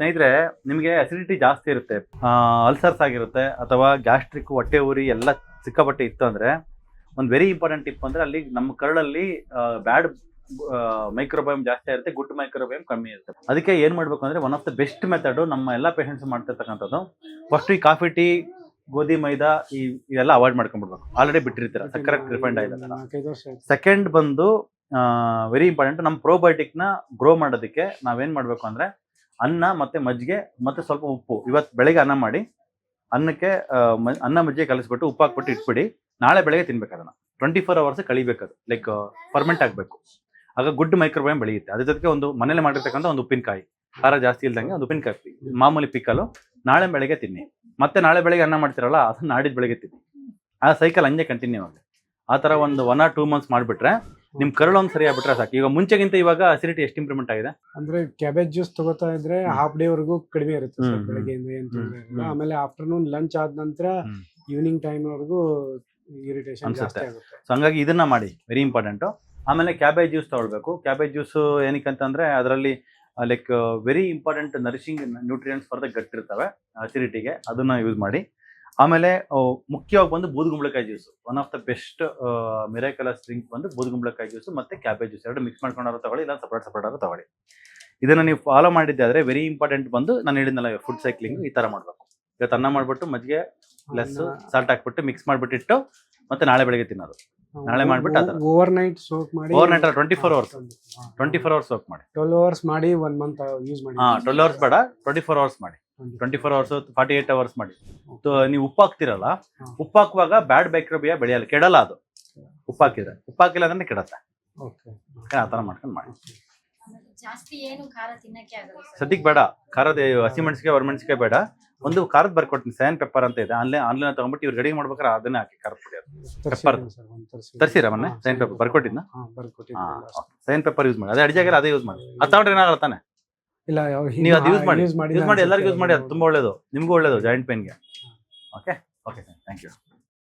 ಸ್ನೇಹಿತರೆ ನಿಮಗೆ ಅಸಿಡಿಟಿ ಜಾಸ್ತಿ ಇರುತ್ತೆ, ಅಲ್ಸರ್ಸ್ ಆಗಿರುತ್ತೆ ಅಥವಾ ಗ್ಯಾಸ್ಟ್ರಿಕ್ ಹೊಟ್ಟೆ ಉರಿ ಎಲ್ಲ ಸಿಕ್ಕಾಪಟ್ಟೆ ಇತ್ತು ಅಂದರೆ ಒಂದು ವೆರಿ ಇಂಪಾರ್ಟೆಂಟ್ ಟಿಪ್ ಅಂದರೆ ಅಲ್ಲಿ ನಮ್ಮ ಕರಳಲ್ಲಿ ಬ್ಯಾಡ್ ಮೈಕ್ರೋಬಯೋಮ್ ಜಾಸ್ತಿ ಇರುತ್ತೆ, ಗುಡ್ ಮೈಕ್ರೋಬಯೋಮ್ ಕಮ್ಮಿ ಇರುತ್ತೆ. ಅದಕ್ಕೆ ಏನು ಮಾಡಬೇಕು ಅಂದರೆ one of the best method ನಮ್ಮ ಎಲ್ಲ ಪೇಷಂಟ್ಸ್ ಮಾಡ್ತಿರ್ತಕ್ಕಂಥದ್ದು, ಫಸ್ಟ್ ಈ ಕಾಫಿ ಟೀ ಗೋಧಿ ಮೈದಾ ಇವೆಲ್ಲ ಅವಾಯ್ಡ್ ಮಾಡ್ಕೊಂಡ್ಬಿಡ್ಬೇಕು. ಆಲ್ರೆಡಿ ಬಿಟ್ಟಿರ್ತೀರ ಸಕ್ಕರೆ ರಿಫೈಂಡ್ ಆಯಿಲ್ಲ. ಸೆಕೆಂಡ್ ಬಂದು ವೆರಿ ಇಂಪಾರ್ಟೆಂಟ್, ನಮ್ಮ ಪ್ರೋಬಯೋಟಿಕ್ನ ಗ್ರೋ ಮಾಡೋದಕ್ಕೆ ನಾವೇನು ಮಾಡಬೇಕು ಅಂದರೆ ಅನ್ನ ಮತ್ತು ಮಜ್ಜಿಗೆ ಮತ್ತು ಸ್ವಲ್ಪ ಉಪ್ಪು. ಇವತ್ತು ಬೆಳಗ್ಗೆ ಅನ್ನ ಮಾಡಿ ಅನ್ನಕ್ಕೆ ಅನ್ನ ಮಜ್ಜಿಗೆ ಕಲಿಸ್ಬಿಟ್ಟು ಉಪ್ಪು ಹಾಕ್ಬಿಟ್ಟು ಇಟ್ಬಿಡಿ, ನಾಳೆ ಬೆಳಗ್ಗೆ ತಿನ್ಬೇಕು. ಅದನ್ನು 24 hours ಕಳಿಬೇಕದು, ಲೈಕ್ ಫರ್ಮೆಂಟ್ ಆಗಬೇಕು. ಆಗ ಗುಡ್ ಮೈಕ್ರೋಬಯೋಮ್ ಬೆಳೆಯುತ್ತೆ. ಅದ್ರ ಜೊತೆಗೆ ಒಂದು ಮನೇಲಿ ಮಾಡಿರ್ತಕ್ಕಂಥ ಒಂದು ಉಪ್ಪಿನಕಾಯಿ, ಖಾರ ಜಾಸ್ತಿ ಇಲ್ದಂಗೆ ಒಂದು ಉಪ್ಪಿನಕಾಯಿ, ಮಾಮೂಲಿ ಪಿಕ್ಕಲು ನಾಳೆ ಬೆಳಗ್ಗೆ ತಿನ್ನಿ. ಮತ್ತೆ ನಾಳೆ ಬೆಳಗ್ಗೆ ಅನ್ನ ಮಾಡ್ತಿರಲ್ಲ ಅದನ್ನ ನಾಡಿದ್ದು ಬೆಳಗ್ಗೆ ತಿನ್ನಿ. ಆ ಸೈಕಲ್ ಹಂಗೆ ಕಂಟಿನ್ಯೂ ಆಗಲಿ. ಆ ಥರ ಒಂದು 1 or 2 months ಮಾಡಿಬಿಟ್ರೆ ನಿಮ್ ಕರಳು ಒಂದು ಸರಿ ಆಗ್ಬಿಟ್ರೆ ಸಾಕು. ಈಗ ಮುಂಚೆಗಿಂತ ಇವಾಗ ಅಸಿಡಿಟಿ ಎಷ್ಟು ಇಂಪ್ರೂವ್ಮೆಂಟ್ ಆಗಿದೆ ಅಂದ್ರೆ ಕ್ಯಾಬೇಜ್ ಜ್ಯೂಸ್ ತಗೋತಾ ಇದ್ರೆ ಹಾಫ್ ಡೇ ವರೆಗೂ ಕಡಿಮೆ ಇರುತ್ತೆ ಸರ್, ಬೆಳಗ್ಗೆಯಿಂದ ಏನ್ ತೊಂದ್ರೆ ಇರಲ್ಲ. ಆಮೇಲೆ ಆಫ್ಟರ್ನೂನ್ ಲಂಚ್ ಆದ ನಂತರ ಈವ್ನಿಂಗ್ ಟೈಮ್ ವರೆಗೂ ಇರಿಟೇಷನ್ ಜಾಸ್ತಿ ಆಗುತ್ತೆ. ಸೊ ಹಂಗಾಗಿ ಇದನ್ನ ಮಾಡಿ, ವೆರಿ ಇಂಪಾರ್ಟೆಂಟು. ಆಮೇಲೆ ಕ್ಯಾಬೇಜ್ ಜ್ಯೂಸ್ ತಗೊಳ್ಬೇಕು. ಕ್ಯಾಬೇಜ್ ಜ್ಯೂಸ್ ಏನಕ್ಕೆ ಅಂತಂದ್ರೆ ಅದರಲ್ಲಿ like very important nourishing nutrients for the gut ಇರ್ತವೆ ಅಸಿಡಿಟಿಗೆ, ಅದನ್ನ ಯೂಸ್ ಮಾಡಿ. ಆಮೇಲೆ ಮುಖ್ಯವಾಗಿ ಬಂದು ಬೂದುಗುಂಬಳಕಾಯಿ juice, one of the best miraculous drink ಬಂದು ಬೂದುಗುಂಬಳಕಾಯಿ ಜ್ಯೂಸ್ ಮತ್ತೆ ಕ್ಯಾಬೇಜ್ ಜ್ಯೂಸ್ ಎರಡು ಮಿಕ್ಸ್ ಮಾಡ್ಕೊಂಡಾರು ತಗೊಳ್ಳಿ, ಇಲ್ಲ ಸಪರೇಟ್ ಆದ್ರೂ ತಗೊಳ್ಳಿ. ಇದನ್ನ ನೀವು ಫಾಲೋ ಮಾಡಿದ್ದೆ ಆದ್ರೆ ವೆರಿ ಇಂಪಾರ್ಟೆಂಟ್ ಬಂದು ನಾನು ಹೇಳಿದ್ನಲ್ಲ ಫುಡ್ ಸೈಕ್ಲಿಂಗ್ ಈ ತರ ಮಾಡ್ಬೇಕು. ಇವತ್ತು ಅನ್ನ ಮಾಡ್ಬಿಟ್ಟು ಮಜ್ಜಿಗೆ ಪ್ಲಸ್ ಸಾಲ್ಟ್ ಹಾಕ್ಬಿಟ್ಟು ಮಿಕ್ಸ್ ಮಾಡ್ಬಿಟ್ಟಿಟ್ಟು ಮತ್ತೆ ನಾಳೆ ಬೆಳಗ್ಗೆ ತಿನ್ನೋದು. ನಾಳೆ ಮಾಡ್ಬಿಟ್ಟು ಓವರ್ ನೈಟ್ ಸೋಕ್ ಮಾಡಿ, ಓವರ್ ನೈಟ್ 24 hours ಸೋಕ್ ಮಾಡಿ, 12 hours ಮಾಡಿ 1 month ಯೂಸ್ ಮಾಡಿ. 12 hours ಬೇಡ, 24 hours ಮಾಡಿ, 24 hours 48 hours ಮಾಡಿ. ನೀವು ಉಪ್ಪು ಹಾಕ್ತಿರಲ್ಲ, ಉಪ್ಪು ಹಾಕುವಾಗ ಬ್ಯಾಡ್ ಮೈಕ್ರೋಬಿಯಾ ಬೆಳೆಯಲ್ಲ, ಕೆಡಲ್ಲ ಅದು. ಉಪ್ಪು ಹಾಕಿದ್ರೆ, ಉಪ್ಪು ಹಾಕಿಲ್ಲ ಅಂದ್ರೆ ಕೆಡತ್ತೆ. ಆ ತರ ಮಾಡ್ಕೊಂಡು ಮಾಡಿ. ಜಾಸ್ತಿ ಏನು ಖಾರ ತಿನ್ನಕ್ಕೆ ಆಗಲ್ಲ ಸದ್ಯಕ್ಕೆ ಬೇಡ, ಖಾರದ ಹಸಿಮೆಣಸಿಗೆ ಒಣಮೆಣಸಿಗೆ ಬೇಡ. ಒಂದು ಖಾರದ ಬರ್ಕೊಡ್ತೀನಿ, ಸೈನ್ ಪೆಪ್ಪರ್ ಅಂತ ಇದೆ, ಆನ್ಲೈನ್ ತಗೊಂಡ್ಬಿಟ್ಟು ಇವ್ರು ರೆಡಿ ಮಾಡ್ಬೇಕಾದ್ರೆ ಅದನ್ನೇ ಹಾಕಿ ಖಾರದ ಪುಡಿ. ಪೆಪ್ಪರ್ ತರಿಸಿರ ಮೊನ್ನೆ ಸೈನ್ ಪೆಪ್ಪರ್ ಬರ್ಕೊಟ್ಟಿದ್ನ? ಸೈನ್ ಪೆಪ್ಪರ್ ಯೂಸ್ ಮಾಡಿ, ಅದೇ ಅಡಿಗೆ ಅದೇ ಯೂಸ್ ಮಾಡಿ. ಅದು ತಗೊಂಡ್ರೆ ಏನಾಗಲ್ಲ ತಾನೆ? ಇಲ್ಲ, ನೀವು ಅದು ಯೂಸ್ ಮಾಡಿ, ಎಲ್ಲರಿಗೂ ಯೂಸ್ ಮಾಡಿ. ಅದು ತುಂಬಾ ಒಳ್ಳೇದು, ನಿಮ್ಗೂ ಒಳ್ಳೇದು ಜಾಯಿಂಟ್ ಪೇನ್ಗೆ. Okay, thank you.